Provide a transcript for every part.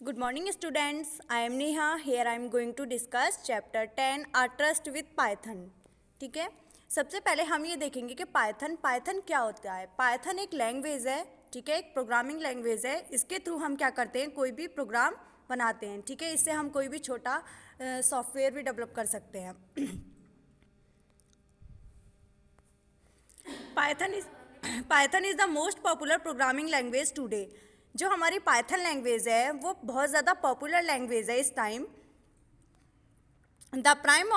Good morning students. I am Neha. Here I am going to discuss chapter 10 Our Trust with Python. ठीक है, सबसे पहले हम ये देखेंगे कि पाइथन क्या होता है। पाइथन एक लैंग्वेज है, ठीक है, एक प्रोग्रामिंग लैंग्वेज है। इसके थ्रू हम क्या करते हैं, कोई भी प्रोग्राम बनाते हैं, ठीक है। इससे हम कोई भी छोटा सॉफ्टवेयर भी डेवलप कर सकते हैं। Python is the most popular programming language today. जो हमारी पाइथन लैंग्वेज है वो बहुत ज़्यादा पॉपुलर लैंग्वेज है इस time. The prime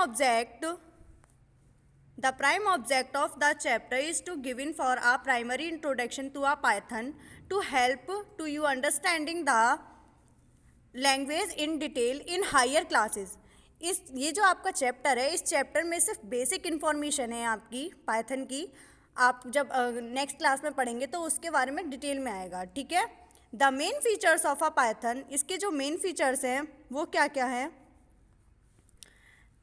object of the chapter is to give in for a primary introduction to a Python to help to you understanding the language in detail in higher classes. ये जो आपका chapter है, इस chapter में सिर्फ basic information है आपकी Python की। आप जब नेक्स्ट क्लास में पढ़ेंगे तो उसके बारे में डिटेल में आएगा, ठीक है। The main features of a Python, इसके जो मेन फीचर्स हैं वो क्या क्या हैं।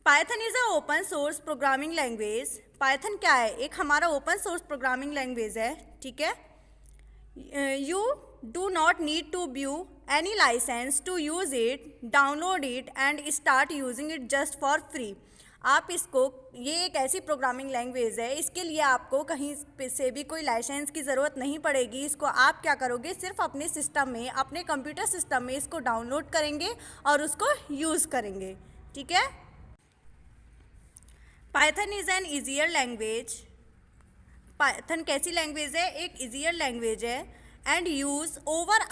Python is a open source programming language. Python क्या है, एक हमारा ओपन सोर्स प्रोग्रामिंग लैंग्वेज है, ठीक है। You do not need to view any licence to use it, download it and start using it just for free. आप इसको, ये एक ऐसी प्रोग्रामिंग लैंग्वेज है, इसके लिए आपको कहीं से भी कोई लाइसेंस की ज़रूरत नहीं पड़ेगी। इसको आप क्या करोगे, सिर्फ अपने सिस्टम में, अपने कंप्यूटर सिस्टम में इसको डाउनलोड करेंगे और उसको यूज़ करेंगे, ठीक है। Python is an easier language. Python कैसी लैंग्वेज है, एक ईजियर लैंग्वेज है। And use over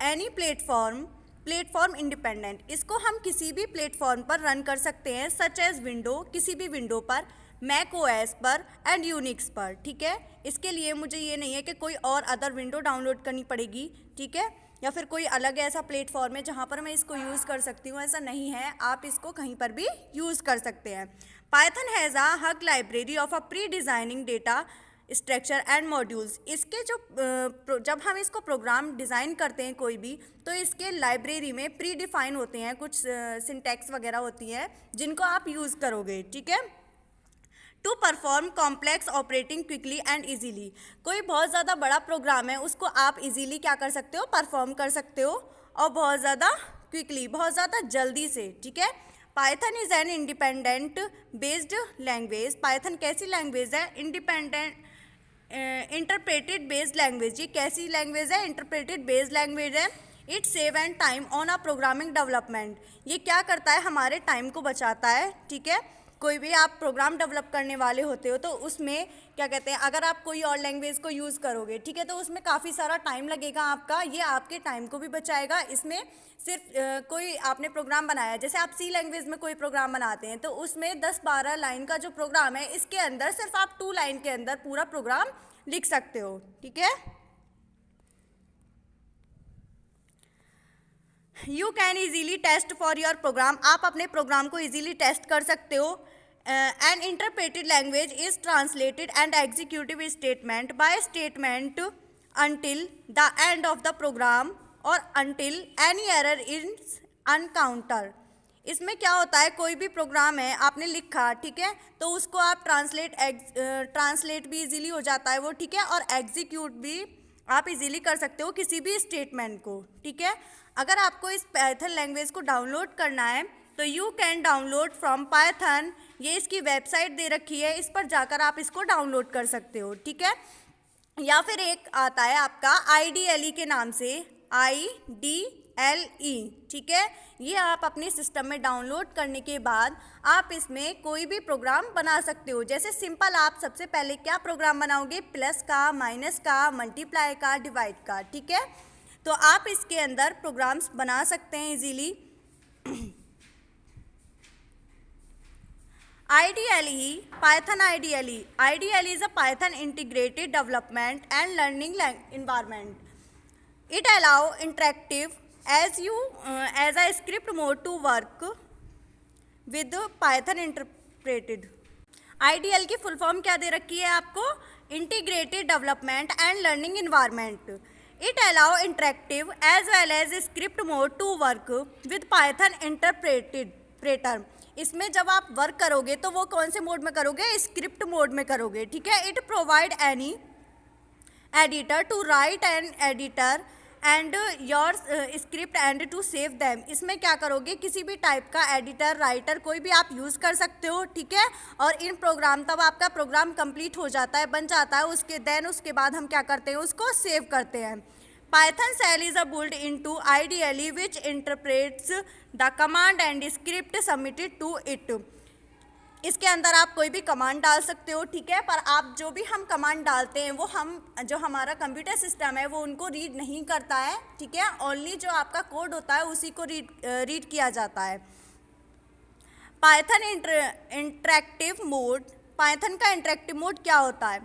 any platform independent. इसको हम किसी भी प्लेटफॉर्म पर रन कर सकते हैं, सच एज विंडो, किसी भी विंडो पर, मैक ओएस पर एंड यूनिक्स पर, ठीक है। इसके लिए मुझे ये नहीं है कि कोई और अदर विंडो डाउनलोड करनी पड़ेगी, ठीक है, या फिर कोई अलग ऐसा प्लेटफॉर्म है जहाँ पर मैं इसको यूज़ कर सकती हूँ, ऐसा नहीं है। आप इसको कहीं पर भी यूज़ कर सकते हैं। Python has a hug library of a pre designing data structure and modules. इसके जब हम इसको प्रोग्राम डिज़ाइन करते हैं कोई भी, तो इसके लाइब्रेरी में प्री डिफाइन होते हैं कुछ सिंटैक्स वगैरह होती हैं जिनको आप यूज़ करोगे, ठीक है। To perform complex operating quickly and easily. कोई बहुत ज़्यादा बड़ा प्रोग्राम है, उसको आप ईजीली क्या कर सकते हो, परफॉर्म कर सकते हो, और बहुत ज़्यादा क्विकली, बहुत ज़्यादा जल्दी से, ठीक है। Python is an independent based language. Python कैसी लैंग्वेज है, इंडिपेंडेंट इंटरप्रेटेड बेस्ड लैंग्वेज। ये कैसी लैंग्वेज है, इंटरप्रेटेड बेस्ड लैंग्वेज है। It save and time on a programming development. ये क्या करता है, हमारे टाइम को बचाता है, ठीक है। कोई भी आप प्रोग्राम डेवलप करने वाले होते हो तो उसमें क्या कहते हैं, अगर आप कोई और लैंग्वेज को यूज़ करोगे, ठीक है, तो उसमें काफ़ी सारा टाइम लगेगा आपका। ये आपके टाइम को भी बचाएगा। इसमें सिर्फ कोई आपने प्रोग्राम बनाया, जैसे आप सी लैंग्वेज में कोई प्रोग्राम बनाते हैं तो उसमें 10-12 लाइन का जो प्रोग्राम है, इसके अंदर सिर्फ आप 2 लाइन के अंदर पूरा प्रोग्राम लिख सकते हो, ठीक है। You can easily test for your program. आप अपने प्रोग्राम को ईजीली टेस्ट कर सकते हो। An interpreted language is translated and executive statement by statement until the end of the program or until any error is encountered। इसमें क्या होता है, कोई भी प्रोग्राम है आपने लिखा, ठीक है, तो उसको आप ट्रांसलेट भी इजीली हो जाता है वो, ठीक है, और एग्जीक्यूट भी आप इजीली कर सकते हो किसी भी स्टेटमेंट को, ठीक है। अगर आपको इस पाइथन लैंग्वेज को डाउनलोड करना है तो you can download from Python. ये इसकी वेबसाइट दे रखी है, इस पर जाकर आप इसको डाउनलोड कर सकते हो, ठीक है। या फिर एक आता है आपका IDLE के नाम से, IDLE, ठीक है। ये आप अपने सिस्टम में डाउनलोड करने के बाद आप इसमें कोई भी प्रोग्राम बना सकते हो। जैसे सिंपल, आप सबसे पहले क्या प्रोग्राम बनाओगे, प्लस का, माइनस का, मल्टीप्लाई का, डिवाइड का, ठीक है। तो आप इसके अंदर प्रोग्राम्स बना सकते हैं easily. IDLE, Python IDLE. IDLE is a Python integrated development and learning environment. It allows interactive as a script mode to work with Python interpreted. IDL की फुल फॉर्म क्या दे रखी है आपको, integrated development and learning environment. It allow interactive as well as script mode to work with Python interpreter. इसमें जब आप work करोगे तो वो कौन से मोड में करोगे, स्क्रिप्ट मोड में करोगे, ठीक है। It provide any editor to write an editor and your script and to save them. इसमें क्या करोगे, किसी भी टाइप का एडिटर, राइटर कोई भी आप यूज़ कर सकते हो, ठीक है। और इन प्रोग्राम तब आपका प्रोग्राम कंप्लीट हो जाता है, बन जाता है, उसके बाद हम क्या करते हैं, उसको सेव करते हैं। Python shell is a built into IDE which interprets the command and script submitted to it। इसके अंदर आप कोई भी कमांड डाल सकते हो, ठीक है, पर आप जो भी हम कमांड डालते हैं वो जो हमारा कंप्यूटर सिस्टम है वो उनको रीड नहीं करता है, ठीक है। ओनली जो आपका कोड होता है उसी को रीड किया जाता है। Python interactive mode. पाइथन का इंटरेक्टिव मोड क्या होता है?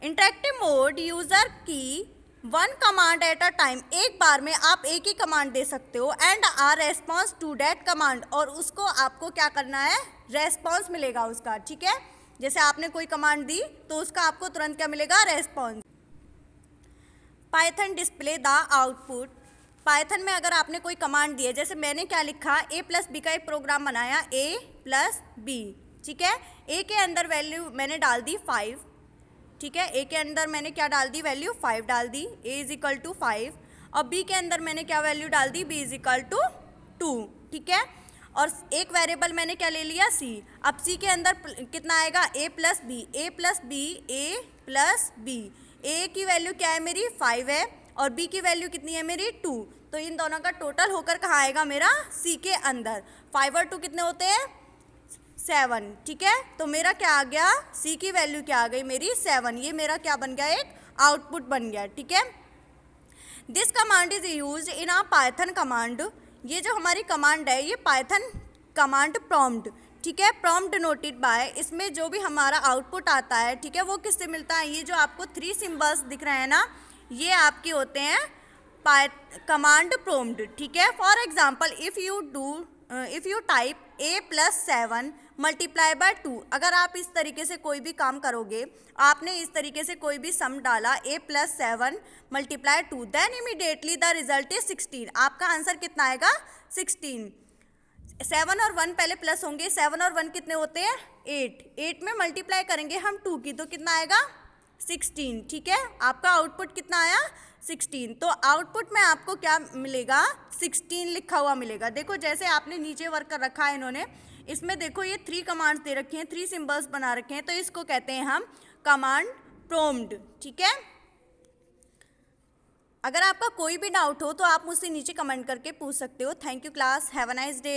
इंटरेक्टिव मोड यूज़र की one command at a time, एक बार में आप एक ही कमांड दे सकते हो, and our response to that command, और उसको आपको क्या करना है, रेस्पॉन्स मिलेगा उसका, ठीक है। जैसे आपने कोई कमांड दी तो उसका आपको तुरंत क्या मिलेगा, response. Python display the output. Python में अगर आपने कोई कमांड दी है, जैसे मैंने क्या लिखा, a+b का एक प्रोग्राम बनाया, a+b, ठीक है। a के अंदर वैल्यू मैंने डाल दी 5, ठीक है। a के अंदर मैंने क्या डाल दी, वैल्यू 5 डाल दी, a = 5, और b के अंदर मैंने क्या वैल्यू डाल दी, b = 2, ठीक है। और एक वेरिएबल मैंने क्या ले लिया, c। अब c के अंदर कितना आएगा, a+b, a की वैल्यू क्या है मेरी, 5 है, और b की वैल्यू कितनी है मेरी, 2। तो इन दोनों का टोटल होकर कहाँ आएगा मेरा, c के अंदर। 5 और 2 कितने होते हैं, 7, ठीक है। तो मेरा क्या आ गया, c की वैल्यू क्या आ गई मेरी, 7। ये मेरा क्या बन गया, एक आउटपुट बन गया, ठीक है। This command is use in a Python command. ये जो हमारी कमांड है ये पाइथन कमांड प्रॉम्प्ट, ठीक है। प्रॉम्प्ट नोटेड बाय, इसमें जो भी हमारा आउटपुट आता है, ठीक है, वो किससे मिलता है, ये जो आपको 3 सिंबल्स दिख रहे हैं ना, ये आपके होते हैं कमांड प्रॉम्प्ट, ठीक है। For example if you type a+7 multiply by 2, अगर आप इस तरीके से कोई भी काम करोगे, आपने इस तरीके से कोई भी सम डाला, a+7 multiply 2, then immediately the result is 16। आपका आंसर कितना आएगा, 16। 7 और 1 पहले प्लस होंगे, 7 और 1 कितने होते हैं, 8 में मल्टीप्लाई करेंगे हम 2 की, तो कितना आएगा, 16, ठीक है। आपका आउटपुट कितना आया, 16। तो आउटपुट में आपको क्या मिलेगा, 16 लिखा हुआ मिलेगा। देखो जैसे आपने नीचे वर्क कर रखा है इन्होंने, इसमें देखो ये 3 कमांड्स दे रखे हैं, 3 सिंबल्स बना रखे हैं, तो इसको कहते हैं हम कमांड प्रॉम्प्ट, ठीक है। अगर आपका कोई भी डाउट हो तो आप मुझसे नीचे कमेंट करके पूछ सकते हो। Thank you class, have a nice day.